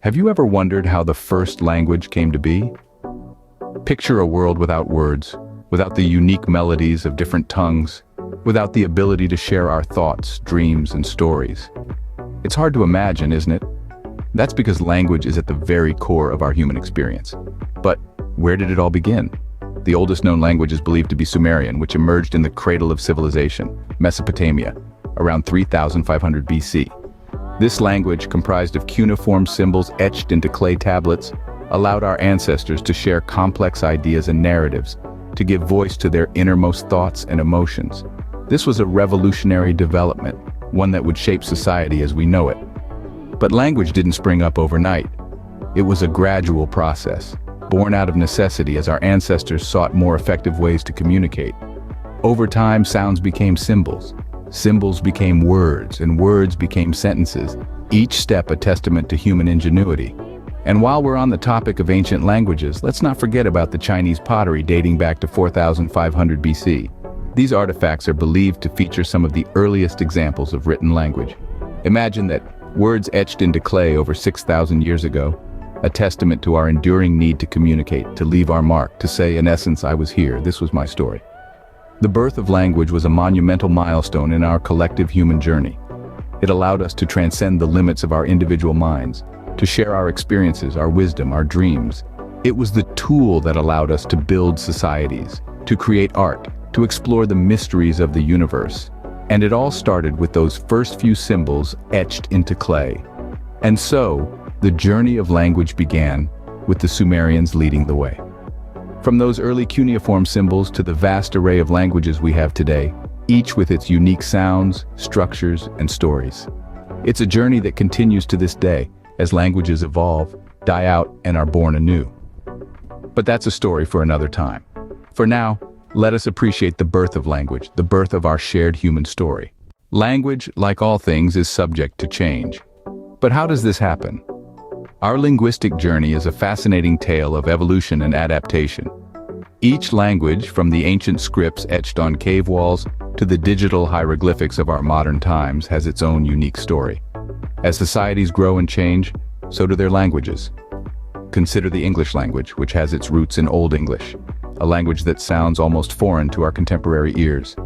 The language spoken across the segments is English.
Have you ever wondered how the first language came to be? Picture a world without words, without the unique melodies of different tongues, without the ability to share our thoughts, dreams, and stories. It's hard to imagine, isn't it? That's because language is at the very core of our human experience. But where did it all begin? The oldest known language is believed to be Sumerian, which emerged in the cradle of civilization, Mesopotamia, around 3500 BC. This language, comprised of cuneiform symbols etched into clay tablets, allowed our ancestors to share complex ideas and narratives, to give voice to their innermost thoughts and emotions. This was a revolutionary development, one that would shape society as we know it. But language didn't spring up overnight. It was a gradual process, born out of necessity as our ancestors sought more effective ways to communicate. Over time, sounds became symbols. Symbols became words, and words became sentences, each step a testament to human ingenuity. And while we're on the topic of ancient languages, let's not forget about the Chinese pottery dating back to 4500 BC. These artifacts are believed to feature some of the earliest examples of written language. Imagine that, words etched into clay over 6,000 years ago, a testament to our enduring need to communicate, to leave our mark, to say, in essence, I was here, this was my story. The birth of language was a monumental milestone in our collective human journey. It allowed us to transcend the limits of our individual minds, to share our experiences, our wisdom, our dreams. It was the tool that allowed us to build societies, to create art, to explore the mysteries of the universe. And it all started with those first few symbols etched into clay. And so, the journey of language began, with the Sumerians leading the way. From those early cuneiform symbols to the vast array of languages we have today, each with its unique sounds, structures, and stories. It's a journey that continues to this day, as languages evolve, die out, and are born anew. But that's a story for another time. For now, let us appreciate the birth of language, the birth of our shared human story. Language, like all things, is subject to change. But how does this happen? Our linguistic journey is a fascinating tale of evolution and adaptation. Each language, from the ancient scripts etched on cave walls to the digital hieroglyphics of our modern times, has its own unique story. As societies grow and change, so do their languages. Consider the English language, which has its roots in Old English, a language that sounds almost foreign to our contemporary ears.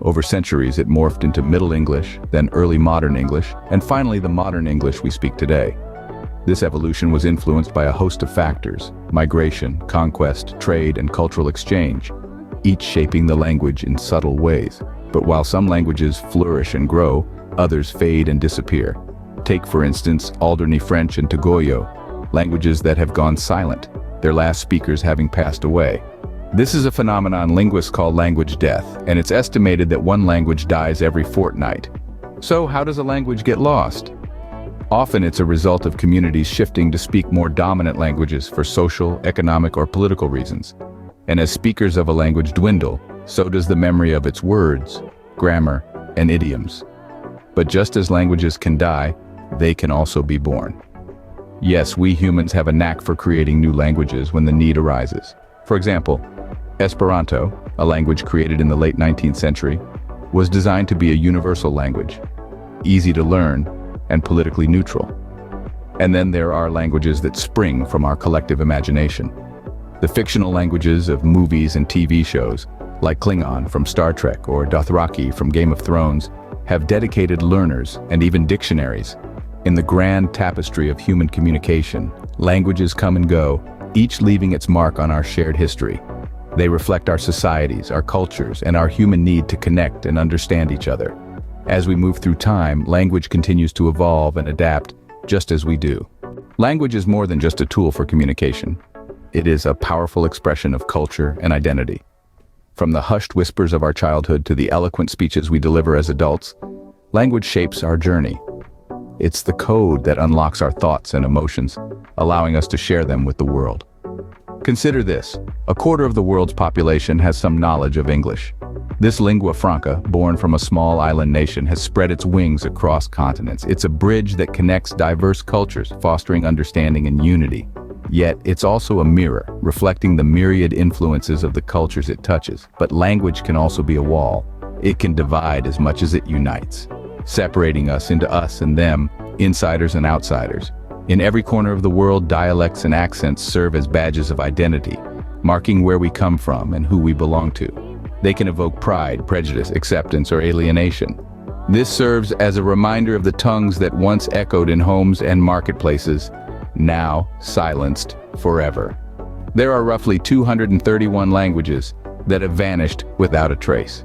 Over centuries, it morphed into Middle English, then early Modern English, and finally the modern English we speak today. This evolution was influenced by a host of factors: migration, conquest, trade, and cultural exchange, each shaping the language in subtle ways. But while some languages flourish and grow, others fade and disappear. Take, for instance, Alderney French and Togoyo, languages that have gone silent, their last speakers having passed away. This is a phenomenon linguists call language death, and it's estimated that one language dies every fortnight. So how does a language get lost? Often it's a result of communities shifting to speak more dominant languages for social, economic, or political reasons. And as speakers of a language dwindle, so does the memory of its words, grammar, and idioms. But just as languages can die, they can also be born. Yes, we humans have a knack for creating new languages when the need arises. For example, Esperanto, a language created in the late 19th century, was designed to be a universal language, easy to learn, and politically neutral. And then there are languages that spring from our collective imagination. The fictional languages of movies and TV shows, like Klingon from Star Trek or Dothraki from Game of Thrones, have dedicated learners and even dictionaries. In the grand tapestry of human communication, languages come and go, each leaving its mark on our shared history. They reflect our societies, our cultures, and our human need to connect and understand each other. As we move through time, language continues to evolve and adapt, just as we do. Language is more than just a tool for communication. It is a powerful expression of culture and identity. From the hushed whispers of our childhood to the eloquent speeches we deliver as adults, language shapes our journey. It's the code that unlocks our thoughts and emotions, allowing us to share them with the world. Consider this: a quarter of the world's population has some knowledge of English. This lingua franca, born from a small island nation, has spread its wings across continents. It's a bridge that connects diverse cultures, fostering understanding and unity. Yet, it's also a mirror, reflecting the myriad influences of the cultures it touches. But language can also be a wall. It can divide as much as it unites, separating us into us and them, insiders and outsiders. In every corner of the world, dialects and accents serve as badges of identity, marking where we come from and who we belong to. They can evoke pride, prejudice, acceptance, or alienation. This serves as a reminder of the tongues that once echoed in homes and marketplaces, now silenced forever. There are roughly 231 languages that have vanished without a trace.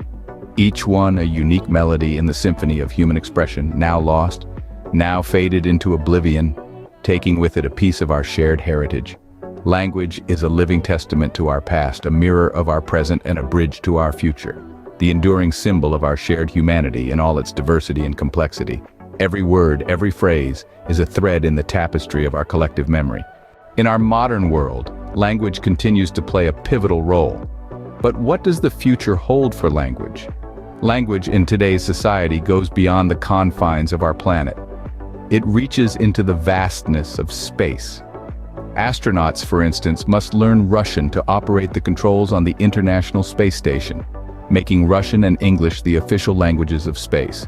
Each one a unique melody in the symphony of human expression, now lost, now faded into oblivion, taking with it a piece of our shared heritage. Language is a living testament to our past, a mirror of our present, and a bridge to our future. The enduring symbol of our shared humanity in all its diversity and complexity. Every word, every phrase, is a thread in the tapestry of our collective memory. In our modern world, language continues to play a pivotal role. But what does the future hold for language? Language in today's society goes beyond the confines of our planet. It reaches into the vastness of space. Astronauts, for instance, must learn Russian to operate the controls on the International Space Station, making Russian and English the official languages of space.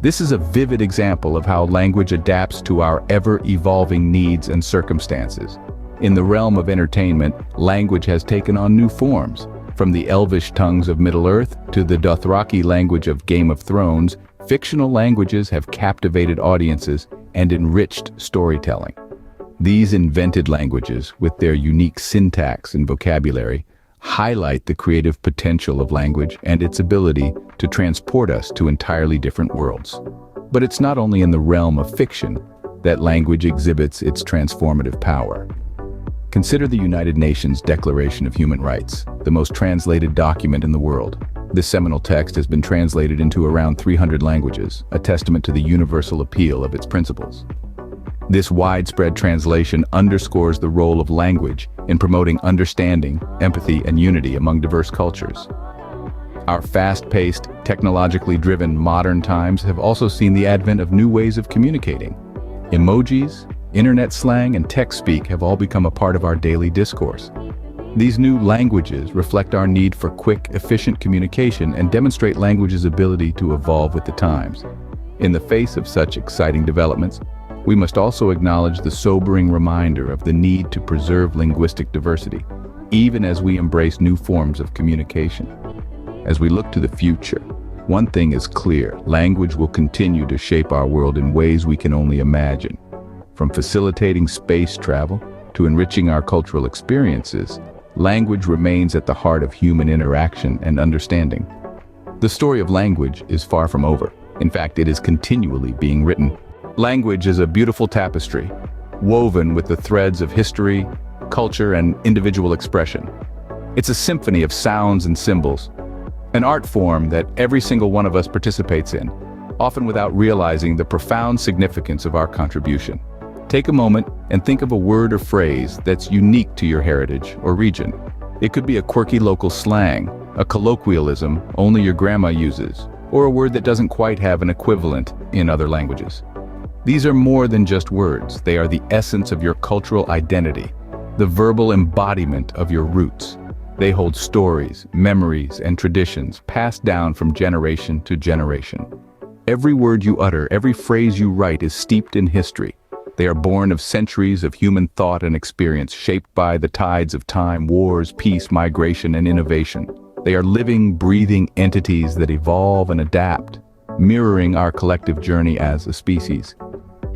This is a vivid example of how language adapts to our ever-evolving needs and circumstances. In the realm of entertainment, language has taken on new forms. From the elvish tongues of Middle-earth to the Dothraki language of Game of Thrones, fictional languages have captivated audiences and enriched storytelling. These invented languages, with their unique syntax and vocabulary, highlight the creative potential of language and its ability to transport us to entirely different worlds. But it's not only in the realm of fiction that language exhibits its transformative power. Consider the United Nations Declaration of Human Rights, the most translated document in the world. This seminal text has been translated into around 300 languages, a testament to the universal appeal of its principles. This widespread translation underscores the role of language in promoting understanding, empathy, and unity among diverse cultures. Our fast-paced, technologically driven modern times have also seen the advent of new ways of communicating. Emojis, internet slang, and tech speak have all become a part of our daily discourse. These new languages reflect our need for quick, efficient communication and demonstrate language's ability to evolve with the times. In the face of such exciting developments, we must also acknowledge the sobering reminder of the need to preserve linguistic diversity, even as we embrace new forms of communication. As we look to the future, one thing is clear: language will continue to shape our world in ways we can only imagine. From facilitating space travel to enriching our cultural experiences, language remains at the heart of human interaction and understanding. The story of language is far from over. In fact, it is continually being written. Language is a beautiful tapestry, woven with the threads of history, culture, and individual expression. It's a symphony of sounds and symbols, an art form that every single one of us participates in, often without realizing the profound significance of our contribution. Take a moment and think of a word or phrase that's unique to your heritage or region. It could be a quirky local slang, a colloquialism only your grandma uses, or a word that doesn't quite have an equivalent in other languages. These are more than just words. They are the essence of your cultural identity, the verbal embodiment of your roots. They hold stories, memories, and traditions passed down from generation to generation. Every word you utter, every phrase you write is steeped in history. They are born of centuries of human thought and experience, shaped by the tides of time, wars, peace, migration, and innovation. They are living, breathing entities that evolve and adapt, mirroring our collective journey as a species.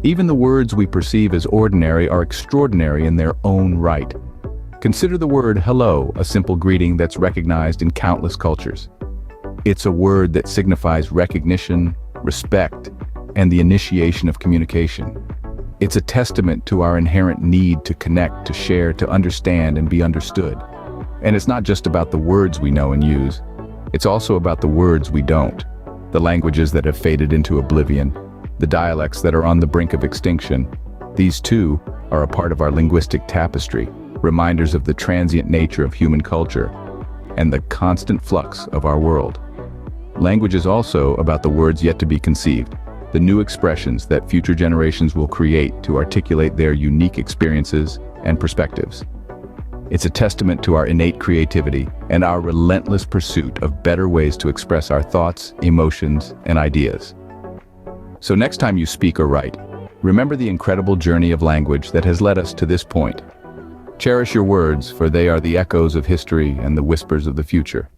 Even the words we perceive as ordinary are extraordinary in their own right. Consider the word hello, a simple greeting that's recognized in countless cultures. It's a word that signifies recognition, respect, and the initiation of communication. It's a testament to our inherent need to connect, to share, to understand, and be understood. And it's not just about the words we know and use. It's also about the words we don't. The languages that have faded into oblivion, the dialects that are on the brink of extinction. These too are a part of our linguistic tapestry, reminders of the transient nature of human culture and the constant flux of our world. Language is also about the words yet to be conceived, the new expressions that future generations will create to articulate their unique experiences and perspectives. It's a testament to our innate creativity and our relentless pursuit of better ways to express our thoughts, emotions, and ideas. So next time you speak or write, Remember the incredible journey of language that has led us to this point. Cherish your words, for they are the echoes of history and the whispers of the future.